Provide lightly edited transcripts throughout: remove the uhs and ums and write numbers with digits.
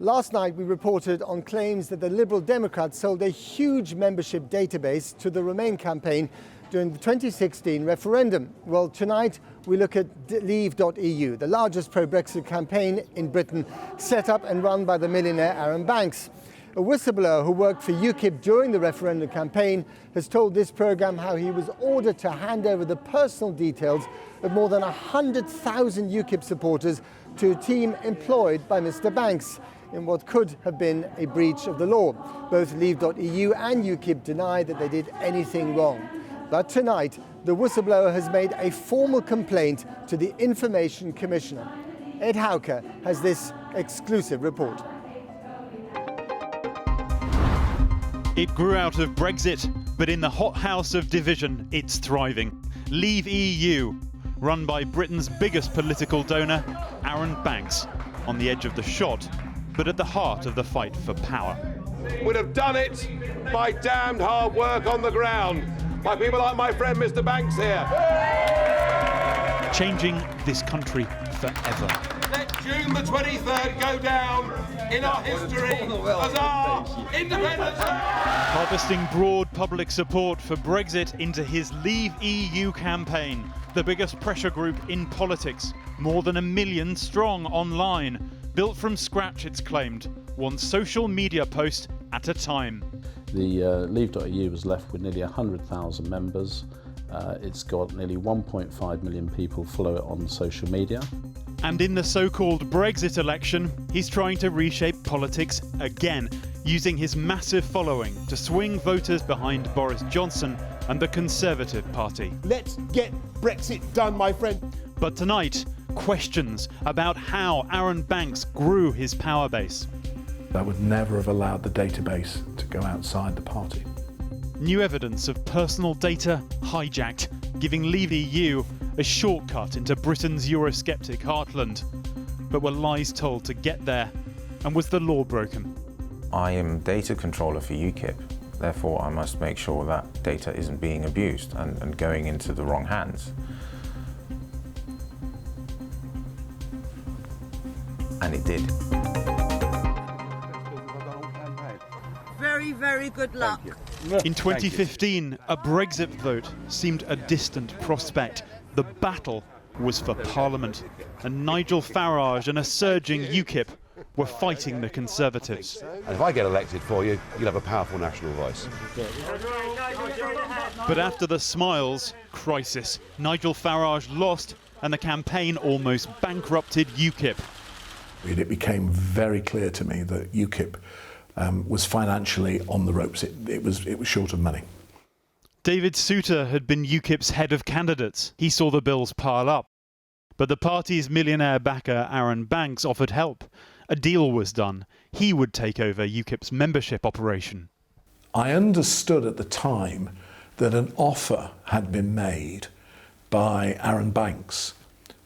Last night we reported on claims that the Liberal Democrats sold a huge membership database to the Remain campaign during the 2016 referendum. Well, tonight we look at Leave.EU, the largest pro-Brexit campaign in Britain, set up and run by the millionaire Arron Banks. A whistleblower who worked for UKIP during the referendum campaign has told this programme how he was ordered to hand over the personal details of more than 100,000 UKIP supporters to a team employed by Mr Banks in what could have been a breach of the law. Both Leave.EU and UKIP deny that they did anything wrong. But tonight, the whistleblower has made a formal complaint to the Information Commissioner. Ed Hauker has this exclusive report. It grew out of Brexit, but in the hothouse of division, it's thriving. Leave.EU, run by Britain's biggest political donor, Arron Banks, on the edge of the shot, but at the heart of the fight for power. Would have done it by damned hard work on the ground, by people like my friend Mr Banks here. Changing this country forever. Let June the 23rd go down in our history as our independence day. Harvesting broad public support for Brexit into his Leave.EU campaign, the biggest pressure group in politics, more than 1 million strong online, built from scratch, it's claimed, one social media post at a time. The Leave.EU was left with nearly 100,000 members. It's got nearly 1.5 million people follow it on social media. And in the so-called Brexit election, he's trying to reshape politics again, using his massive following to swing voters behind Boris Johnson and the Conservative Party. Let's get Brexit done, my friend. But tonight, questions about how Arron Banks grew his power base. I would never have allowed the database to go outside the party. New evidence of personal data hijacked, giving Leave.EU a shortcut into Britain's Eurosceptic heartland. But were lies told to get there? And was the law broken? I am data controller for UKIP. Therefore, I must make sure that data isn't being abused and going into the wrong hands. And it did. Very, very good luck. In 2015, a Brexit vote seemed a distant prospect. The battle was for Parliament, and Nigel Farage and a surging UKIP were fighting the Conservatives. And if I get elected for you, you'll have a powerful national voice. But after the smiles, crisis. Nigel Farage lost, and the campaign almost bankrupted UKIP. It became very clear to me that UKIP was financially on the ropes. It was short of money. David Souter had been UKIP's head of candidates. He saw the bills pile up. But the party's millionaire backer Arron Banks offered help. A deal was done. He would take over UKIP's membership operation. I understood at the time that an offer had been made by Arron Banks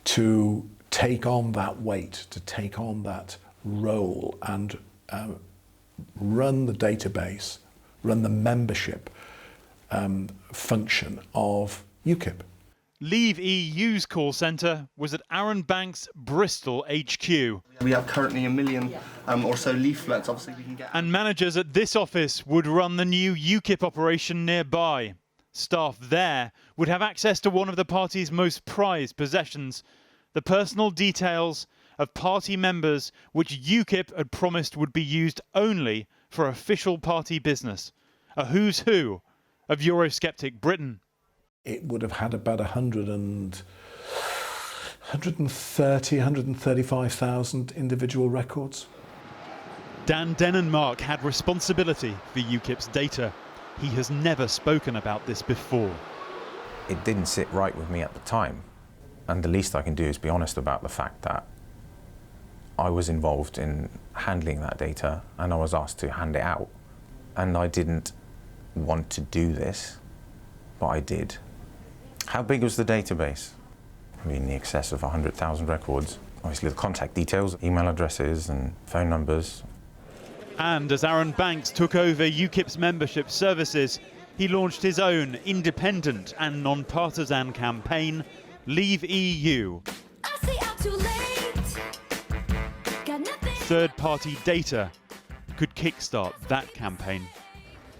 to take on that weight, to take on that role and run the database, run the membership function of UKIP. Leave.EU's call centre was at Arron Banks' Bristol HQ. We have currently 1 million or so leaflets, obviously we can get. And managers at this office would run the new UKIP operation nearby. Staff there would have access to one of the party's most prized possessions, the personal details of party members which UKIP had promised would be used only for official party business. A who's who of Eurosceptic Britain. It would have had about 135,000 individual records. Dan Denenmark had responsibility for UKIP's data. He has never spoken about this before. It didn't sit right with me at the time. And the least I can do is be honest about the fact that I was involved in handling that data and I was asked to hand it out. And I didn't want to do this, but I did. How big was the database? I mean, in the excess of 100,000 records. Obviously the contact details, email addresses and phone numbers. And as Arron Banks took over UKIP's membership services, he launched his own independent and non-partisan campaign, Leave.EU. third-party data could kickstart that campaign.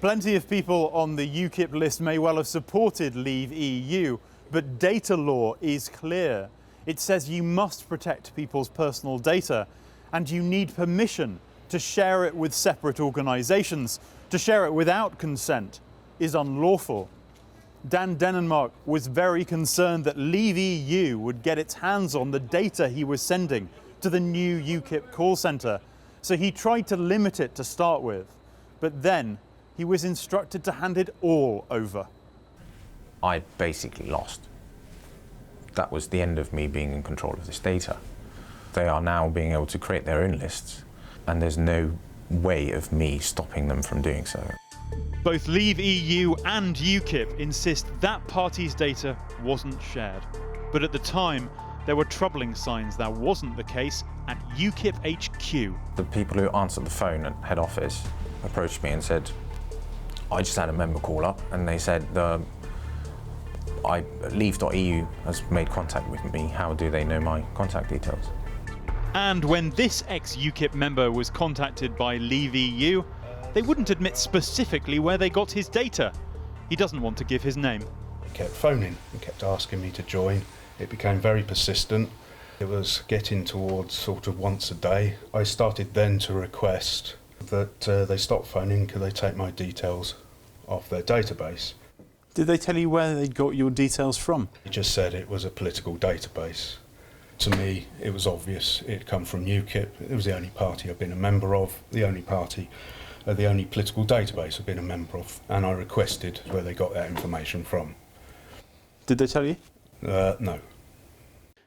Plenty of people on the UKIP list may well have supported Leave.EU, but data law is clear. It says you must protect people's personal data, and you need permission to share it with separate organisations. To share it without consent is unlawful. Dan Denenmark was very concerned that Leave.EU would get its hands on the data he was sending to the new UKIP call centre, so he tried to limit it to start with. But then he was instructed to hand it all over. I basically lost. That was the end of me being in control of this data. They are now being able to create their own lists, and there's no way of me stopping them from doing so. Both Leave.EU and UKIP insist that party's data wasn't shared. But at the time, there were troubling signs that wasn't the case at UKIP HQ. The people who answered the phone at head office approached me and said, I just had a member call up, and they said, Leave.EU has made contact with me. How do they know my contact details? And when this ex-UKIP member was contacted by Leave.EU, they wouldn't admit specifically where they got his data. He doesn't want to give his name. He kept phoning and kept asking me to join. It became very persistent. It was getting towards sort of once a day. I started then to request that they stop phoning. Could they take my details off their database? Did they tell you where they got your details from? He just said it was a political database. To me, it was obvious it had come from UKIP. It was the only party I've been a member of, the only political database I've been a member of, and I requested where they got that information from. Did they tell you? No.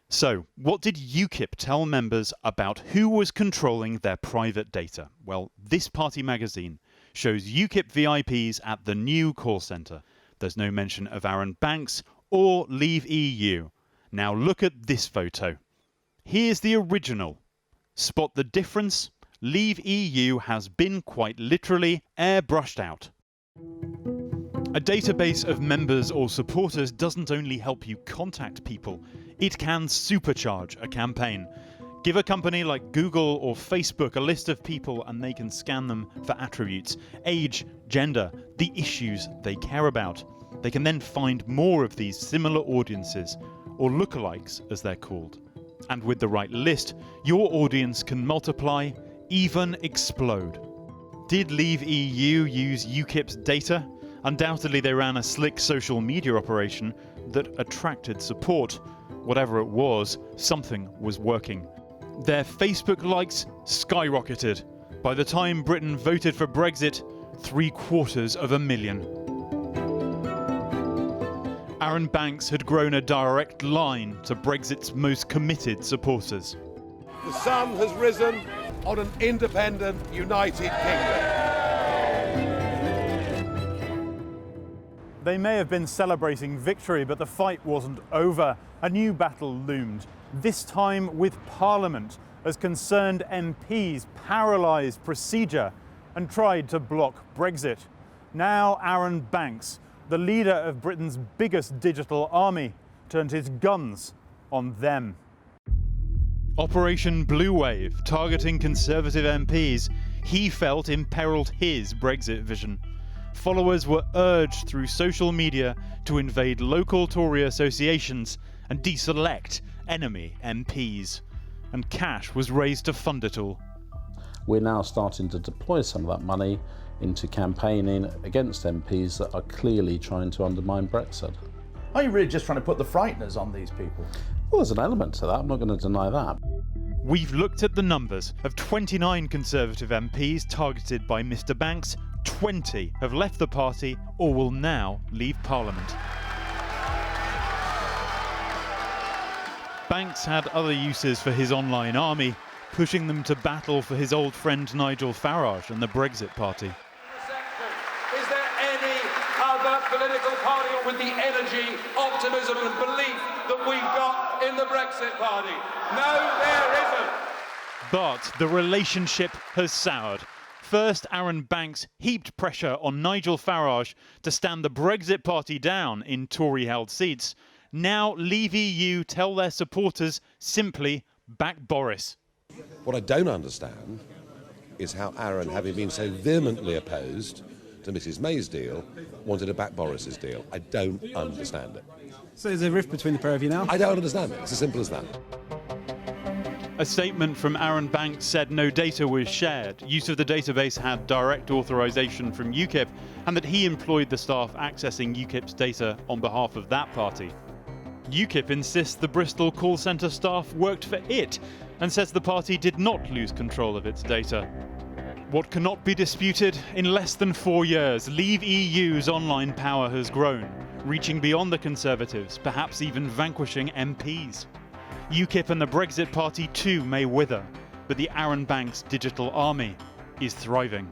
So, what did UKIP tell members about who was controlling their private data? Well, this party magazine shows UKIP VIPs at the new call centre. There's no mention of Arron Banks or Leave.EU. Now look at this photo. Here's the original. Spot the difference? Leave.EU has been quite literally airbrushed out. A database of members or supporters doesn't only help you contact people, it can supercharge a campaign. Give a company like Google or Facebook a list of people and they can scan them for attributes, age, gender, the issues they care about. They can then find more of these similar audiences, or lookalikes as they're called. And with the right list, your audience can multiply, even explode. Did Leave.EU use UKIP's data? Undoubtedly they ran a slick social media operation that attracted support. Whatever it was, something was working. Their Facebook likes skyrocketed. By the time Britain voted for Brexit, 750,000. Arron Banks had grown a direct line to Brexit's most committed supporters. The sun has risen on an independent United Kingdom. They may have been celebrating victory, but the fight wasn't over. A new battle loomed, this time with Parliament, as concerned MPs paralysed procedure and tried to block Brexit. Now Arron Banks, the leader of Britain's biggest digital army, turned his guns on them. Operation Blue Wave, targeting Conservative MPs, he felt imperilled his Brexit vision. Followers were urged through social media to invade local Tory associations and deselect enemy MPs. And cash was raised to fund it all. We're now starting to deploy some of that money into campaigning against MPs that are clearly trying to undermine Brexit. Are you really just trying to put the frighteners on these people? Well, there's an element to that, I'm not going to deny that. We've looked at the numbers. Of 29 Conservative MPs targeted by Mr Banks, 20 have left the party or will now leave Parliament. Banks had other uses for his online army, pushing them to battle for his old friend Nigel Farage and the Brexit Party. Is there any other political party with the energy, optimism and belief that we've got in the Brexit Party? No, there isn't. But the relationship has soured. First, Arron Banks heaped pressure on Nigel Farage to stand the Brexit Party down in Tory-held seats. Now Leave.EU tell their supporters simply back Boris. What I don't understand is how Arron, having been so vehemently opposed to Mrs May's deal, wanted to back Boris's deal. I don't understand it. So there's a rift between the pair of you now? I don't understand it. It's as simple as that. A statement from Arron Banks said no data was shared, use of the database had direct authorisation from UKIP, and that he employed the staff accessing UKIP's data on behalf of that party. UKIP insists the Bristol call centre staff worked for it, and says the party did not lose control of its data. What cannot be disputed, in less than 4 years, Leave.EU's online power has grown, reaching beyond the Conservatives, perhaps even vanquishing MPs. UKIP and the Brexit party too may wither, but the Arron Banks digital army is thriving.